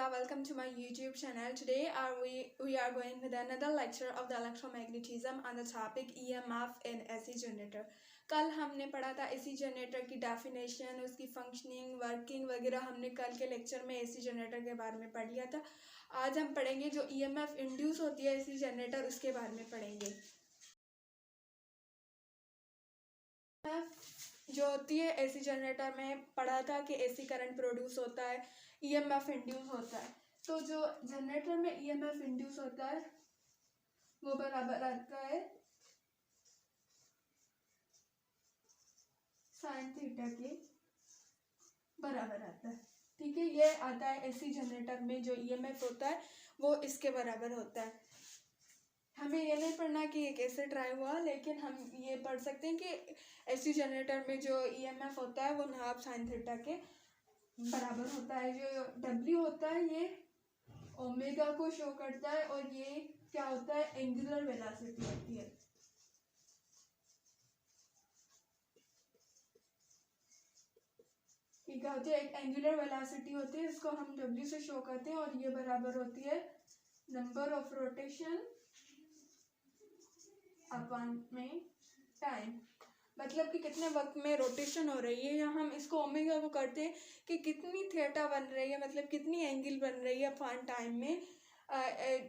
welcome to my YouTube channel. Today we are going with another lecture of the electromagnetism on the topic EMF in AC generator. कल हमने पढ़ा था AC generator की definition, उसकी functioning, working वगैरह हमने कल के लेक्चर में AC जनरेटर के बारे में पढ़ लिया था। आज हम पढ़ेंगे जो EMF इंड्यूस होती है AC जनरेटर, उसके बारे में पढ़ेंगे। जो होती है AC जनरेटर में पढ़ा था कि AC करंट प्रोड्यूस होता है, EMF इंड्यूस होता है। तो जो जनरेटर में EMF इंड्यूस होता है वो बराबर आता है साइन थीटा के बराबर आता है। ठीक है, ये आता है AC जनरेटर में जो EMF होता है वो इसके बराबर होता है। हमें ये नहीं पढ़ना कि ये कैसे ट्राई हुआ, लेकिन हम ये पढ़ सकते हैं कि AC जनरेटर में जो EMF होता है वो नाप साइन थीटा के बराबर होता है। जो W होता है ये ओमेगा को शो करता है और ये क्या होता है, एंगुलर वेलोसिटी होती है। ये क्या होती है, एक एंगुलर वेलोसिटी होती है, इसको हम W से शो करते हैं और ये बराबर होती है नंबर ऑफ रोटेशन अपॉन में टाइम, मतलब कि कितने वक्त में रोटेशन हो रही है। या हम इसको ओमेगा को करते हैं कि कितनी थीटा बन रही है, मतलब कितनी एंगल बन रही है अपॉन टाइम में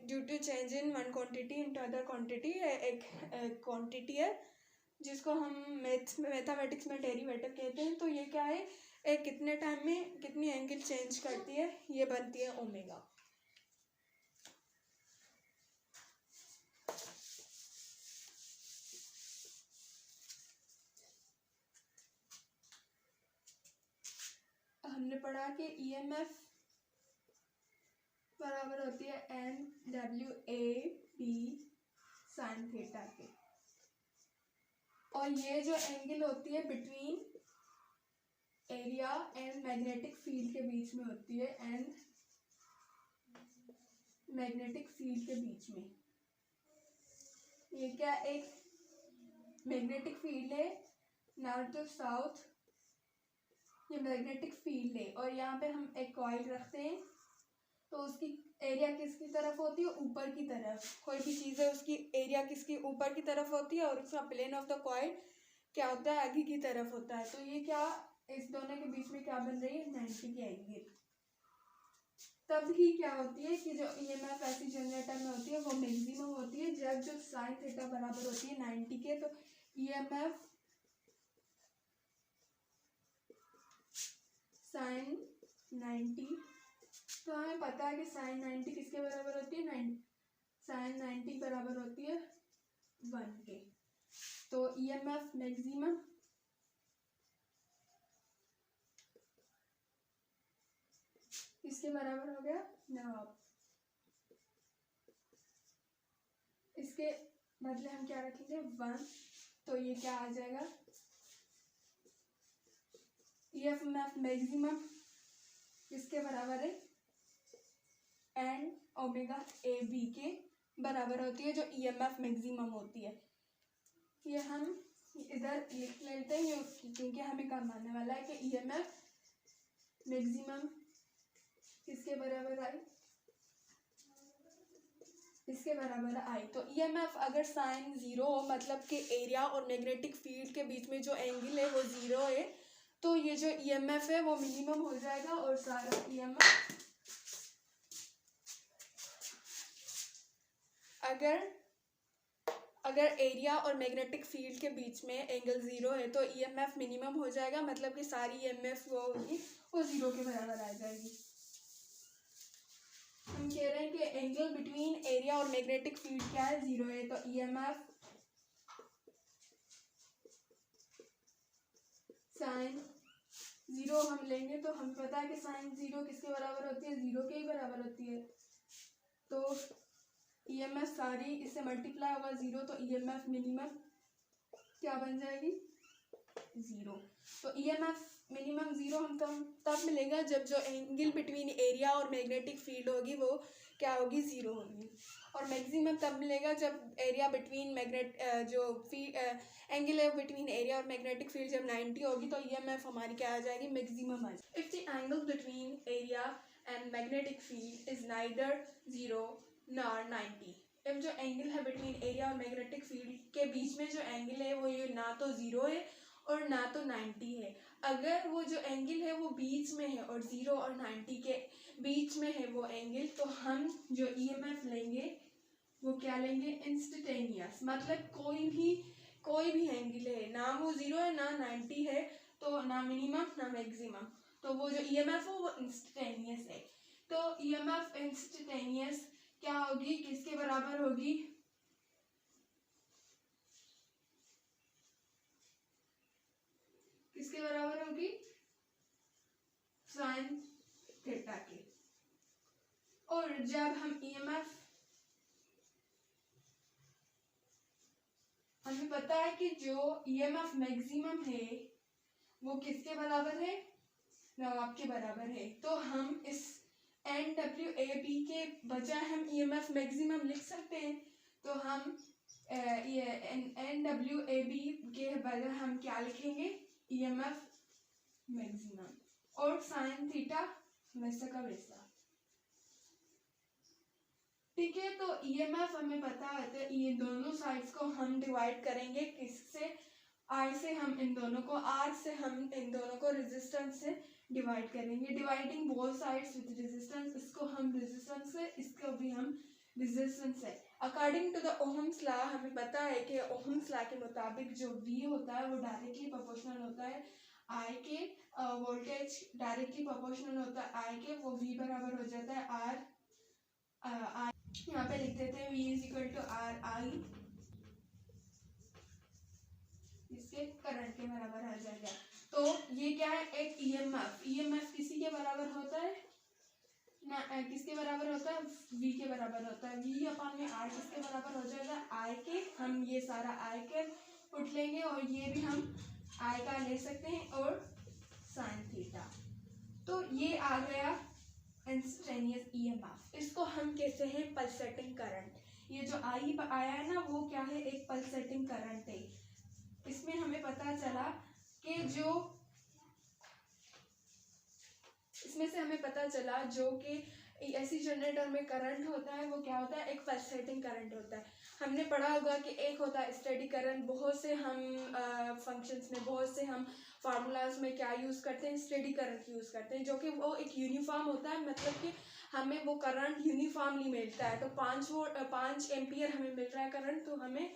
due to change in one quantity into other quantity. एक क्वांटिटी है जिसको हम मैथमेटिक्स में डेरिवेटिव कहते हैं। तो ये क्या है, कितने टाइम में कितनी एंगल चेंज करती है, ये बनती है ओमेगा। हमने पढ़ा कि EMF बराबर होती है NWAB साइन थीटा के, और ये जो एंगल होती है between area and magnetic field के बीच में होती है, एंड मैग्नेटिक फील्ड के बीच में। ये क्या, एक मैग्नेटिक फील्ड है, नॉर्थ टू साउथ ये मैग्नेटिक फील्ड है, और यहाँ पे हम एक कॉइल रखते हैं तो उसकी एरिया किसकी तरफ होती है, ऊपर की तरफ। कोई भी चीज़ है उसकी एरिया किसकी ऊपर की तरफ होती है और उसका प्लेन ऑफ द कॉइल क्या होता है, आगे की तरफ होता है। तो ये क्या, इस दोनों के बीच में क्या बन रही है, 90 की एंगल। तब ही क्या होती है कि जो EMF ऐसी जनरेटर में होती है वो मैक्सिमम होती है जब जो साइन थीटा बराबर होती है 90 के। तो EMF साइन 90, तो हमें पता है कि साइन 90 किसके बराबर होती है, साइन 90 बराबर होती है 1 के। तो EMF मैक्सिमम किसके बराबर हो गया, नाप। इसके बदले हम क्या रखेंगे, 1। तो ये क्या आ जाएगा, EMF मैक्सिमम किसके बराबर है, एंड ओमेगा AB के बराबर होती है जो EMF मैक्सिमम होती है। ये हम इधर लिख लेते हैं क्योंकि हमें काम आने वाला है कि EMF मैक्सिमम किसके बराबर आई, इसके बराबर आई। तो EMF अगर साइन 0 हो, मतलब कि एरिया और मैग्नेटिक फील्ड के बीच में जो एंगल है वो 0 है, तो ये जो EMF है वो मिनिमम हो जाएगा। और सारा EMF अगर एरिया और मैग्नेटिक फील्ड के बीच में एंगल 0 है तो EMF मिनिमम हो जाएगा, मतलब कि सारी EMF वो होगी वो 0 के बराबर आ जाएगी। हम कह रहे हैं कि एंगल बिटवीन एरिया और मैग्नेटिक फील्ड क्या है, 0 है। तो EMF साइन 0 हम लेंगे तो हमें पता है कि साइन 0 किसके बराबर होती है, 0 के ही बराबर होती है। तो EMF सारी इससे मल्टीप्लाई होगा 0, तो EMF मिनिमम क्या बन जाएगी, 0। तो EMF मिनिमम 0 हम तब मिलेगा जब जो एंगल बिटवीन एरिया और मैग्नेटिक फील्ड होगी वो क्या होगी, 0 होगी। और मैक्सिमम तब मिलेगा जब एरिया बिटवीन एंगल है बिटवीन एरिया और मैग्नेटिक फील्ड जब 90 होगी, तो EMF हमारी क्या आ जाएगी, मैक्सिमम आ जाएगी। If the angle between area and magnetic field is neither 0 nor 90. अब जो एंगल है बिटवीन एरिया और मैग्नेटिक फील्ड के बीच में जो एंगल है वो ये ना तो 0 है और ना तो 90 है। अगर वो जो एंगल है वो बीच में है और 0 और 90 के बीच में है वो एंगल, तो हम जो ईएमएफ लेंगे वो क्या लेंगे, इंस्टेंटेनियस। मतलब कोई भी एंगल है, ना वो 0 है ना 90 है, तो ना मिनिमम ना मैक्सिमम, तो वो जो ईएमएफ हो वो इंस्टेंटेनियस है। तो ईएमएफ इंस्टेंटेनियस क्या होगी, किसके बराबर होगी, किसके बराबर होगी, साइन थीटा के। और जब हम ईएमएफ, हमें पता है कि जो ईएमएफ मैक्सिमम है वो किसके बराबर है, नवाब के बराबर है। तो हम इस NWAB के बजाय हम ईएमएफ मैक्सिमम लिख सकते हैं। तो हम NWAB के बजाय हम क्या लिखेंगे, ईएमएफ मैक्सिमम, और साइन थीटा वैसा का वैसा। ठीक है, तो ईएमएफ हमें पता है, तो ये दोनों साइड्स को हम डिवाइड करेंगे किससे, I से हम इन दोनों को, R से हम इन दोनों को रेजिस्टेंस से डिवाइड करेंगे। Dividing both sides with resistance, इसको हम रेजिस्टेंस से, इसको भी हम रेजिस्टेंस से। According to the Ohm's law हमें पता है कि ओहम्स लॉ के मुताबिक जो V होता है वो डायरेक्टली प्रोपोर्शनल होता है I के, वोल्टेज डायरेक्टली प्रोपोर्शनल होता है I के, वो V बराबर हो जाता है R I, यहाँ पे लिख देते हैं V is equal to R I, इसके करंट के बराबर आ जाएगा। तो ये क्या है, एक ईएमएफ, ईएमएफ किसी के बराबर होता है ना, किसके बराबर होता है, V के बराबर होता है। V अपॉन में R किसके बराबर हो जाएगा, I के। हम ये सारा I के उठ लेंगे और ये भी हम I का ले सकते हैं, और साइन थीटा। तो ये आ गया इंस्टेंटेनियस ईएमएफ। इसको हम कहते हैं पल्सेटिंग करंट। ये जो आई आया है ना, वो क्या है, एक पल्सेटिंग करंट है। इसमें हमें पता चला कि जो, इसमें से हमें पता चला जो कि एसी जनरेटर में करंट होता है वो क्या होता है, एक पल्सेटिंग करंट होता है। हमने पढ़ा होगा कि एक होता है स्टेडी करंट, बहुत से हम फंक्शंस में, बहुत से हम फार्मूलाज में क्या यूज़ करते हैं, स्टेडी करंट यूज़ करते हैं, जो कि वो एक यूनिफॉर्म होता है। मतलब कि हमें वो करंट यूनिफॉर्मली मिलता है। तो 5 एम्पियर हमें मिल रहा है करंट, तो हमें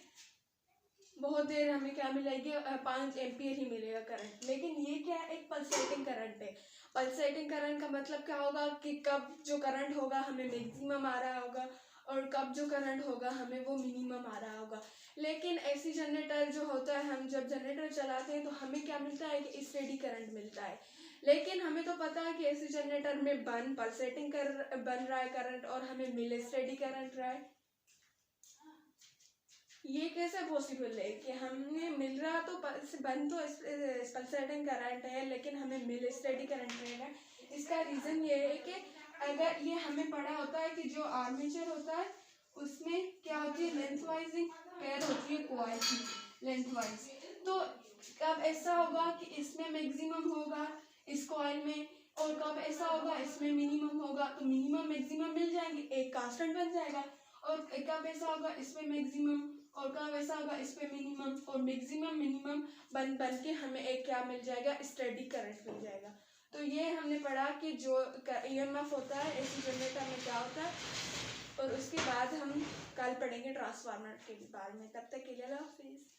बहुत देर हमें क्या मिलेगी, 5 एम्पियर ही मिलेगा करंट। लेकिन ये क्या है, एक पल्सेटिंग करंट है। पल्सेटिंग करंट का मतलब क्या होगा कि कब जो करंट होगा हमें मैक्सिमम आ रहा होगा, और कब जो करंट होगा हमें वो मिनिमम आ रहा होगा। लेकिन एसी जनरेटर जो होता है, हम जब जनरेटर चलाते हैं तो हमें क्या मिलता है कि स्टेडी करंट मिलता है। लेकिन हमें तो पता है कि एसी जनरेटर में पल्सेटिंग बन रहा है करंट, और हमें मिले स्टेडी करंट रहा है। ये कैसे पॉसिबल है कि हमें मिल रहा तो बन तो पल्सेटिंग करंट है, लेकिन हमें मिल स्टेडी करंट रहेगा। इसका रीज़न ये है कि अगर ये हमें पढ़ा होता है कि जो आर्मेचर होता है उसमें क्या होती है, लेंथ वाइजिंग पेयर होती है कॉइल की, लेंथ वाइज। तो कब ऐसा होगा कि इसमें मैक्सिमम होगा इस कॉइल में, और कब ऐसा होगा इसमें मिनिमम होगा, तो मिनिमम मैक्सिमम मिल जाएंगे, एक कांस्टेंट बन जाएगा। और कब ऐसा होगा इसमें मैक्सिमम, और कब ऐसा होगा इस पे मिनिमम, और मैक्सिमम मिनिमम बन के हमें एक क्या मिल जाएगा, स्टेडी करंट मिल जाएगा। तो ये हमने पढ़ा कि जो ईएमएफ होता है एसी जनरेटर में क्या होता है, और उसके बाद हम कल पढ़ेंगे ट्रांसफार्मर के बारे में। तब तक के लिए अल्लाह हाफिज़।